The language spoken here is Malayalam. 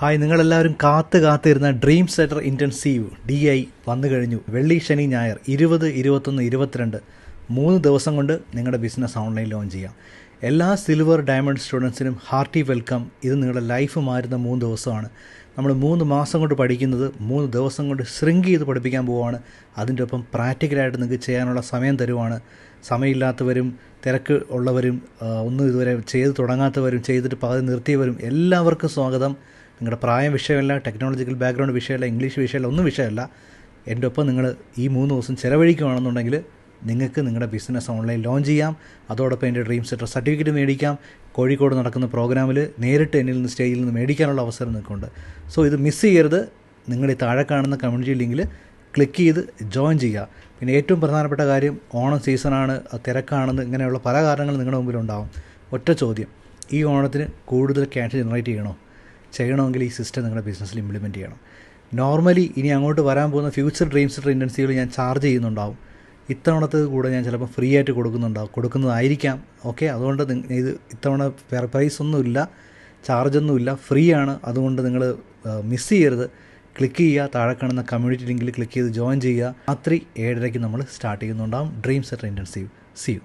ഹായ്, നിങ്ങളെല്ലാവരും കാത്തിരുന്ന ഡ്രീം സെറ്റർ ഇൻറ്റൻസീവ് DI വന്നു കഴിഞ്ഞു. വെള്ളി, ശനി, ഞായർ 20, 21, 22 3 ദിവസം കൊണ്ട് നിങ്ങളുടെ ബിസിനസ് ഓൺലൈൻ ലോഞ്ച് ചെയ്യാം. എല്ലാ സിൽവർ ഡയമണ്ട് സ്റ്റുഡൻസിനും ഹാർട്ടി വെൽക്കം. ഇത് നിങ്ങളുടെ ലൈഫ് മാറുന്ന 3 ദിവസമാണ്. നമ്മൾ 3 മാസം കൊണ്ട് പഠിക്കുന്നത് 3 ദിവസം കൊണ്ട് ശ്രിങ്ക് ചെയ്ത് പഠിപ്പിക്കാൻ പോവുകയാണ്. അതിൻ്റെ ഒപ്പം പ്രാക്ടിക്കലായിട്ട് നിങ്ങൾക്ക് ചെയ്യാനുള്ള സമയം തരുവാണ്. സമയമില്ലാത്തവരും തിരക്ക് ഉള്ളവരും ഒന്നും ഇതുവരെ ചെയ്ത് തുടങ്ങാത്തവരും ചെയ്തിട്ട് പകുതി നിർത്തിയവരും എല്ലാവർക്കും സ്വാഗതം. നിങ്ങളുടെ പ്രായം വിഷയമല്ല, ടെക്നോളജിക്കൽ ബാക്ക്ഗ്രൗണ്ട് വിഷയമല്ല, ഇംഗ്ലീഷ് വിഷയമല്ല, ഒന്നും വിഷയമല്ല. എൻ്റെ ഒപ്പം നിങ്ങൾ ഈ 3 ദിവസം ചിലവഴിക്കുകയാണെന്നുണ്ടെങ്കിൽ നിങ്ങൾക്ക് നിങ്ങളുടെ ബിസിനസ് ഓൺലൈൻ ലോഞ്ച് ചെയ്യാം. അതോടൊപ്പം എൻ്റെ ഡ്രീം സെറ്റർ സർട്ടിഫിക്കറ്റ് മേടിക്കാം. കോഴിക്കോട് നടക്കുന്ന പ്രോഗ്രാമിൽ നേരിട്ട് എന്നിൽ നിന്ന് സ്റ്റേജിൽ നിന്ന് മേടിക്കാനുള്ള അവസരം നിൽക്കുന്നുണ്ട്. സോ ഇത് മിസ് ചെയ്യരുത്. നിങ്ങൾ ഈ താഴെ കാണുന്ന കമ്മ്യൂണിറ്റി ലിങ്കിൽ ക്ലിക്ക് ചെയ്ത് ജോയിൻ ചെയ്യുക. പിന്നെ ഏറ്റവും പ്രധാനപ്പെട്ട കാര്യം, ഓണം സീസണാണ്, തിരക്കാണെന്ന് ഇങ്ങനെയുള്ള പല കാരണങ്ങളും നിങ്ങളുടെ മുമ്പിലുണ്ടാകും. ഒറ്റ ചോദ്യം, ഈ ഓണത്തിന് കൂടുതൽ ക്യാഷ് ജനറേറ്റ് ചെയ്യണമെങ്കിൽ ഈ സിസ്റ്റം നിങ്ങളുടെ ബിസിനസ്സിൽ ഇംപ്ലിമെൻറ്റ് ചെയ്യണം. നോർമലി ഇനി അങ്ങോട്ട് വരാൻ പോകുന്ന ഫ്യൂച്ചർ ഡ്രീം സെറ്റർ ഇൻറ്റൻസീവിൽ ഞാൻ ചാർജ് ചെയ്യുന്നുണ്ടാവും. ഇത്തവണത്തെ കൂടെ ഞാൻ ചിലപ്പോൾ ഫ്രീ ആയിട്ട് കൊടുക്കുന്നതായിരിക്കാം. ഓക്കെ, അതുകൊണ്ട് ഇത് ഇത്തവണ വേറെ പ്രൈസ് ഒന്നുമില്ല, ചാർജൊന്നുമില്ല, ഫ്രീ ആണ്. അതുകൊണ്ട് നിങ്ങൾ മിസ് ചെയ്യരുത്. ക്ലിക്ക് ചെയ്യുക, താഴെ കാണുന്ന കമ്മ്യൂണിറ്റി ലിങ്കിൽ ക്ലിക്ക് ചെയ്ത് ജോയിൻ ചെയ്യുക. രാത്രി 7:30 നമ്മൾ സ്റ്റാർട്ട് ചെയ്യുന്നുണ്ടാവും dream setter intensive. See U.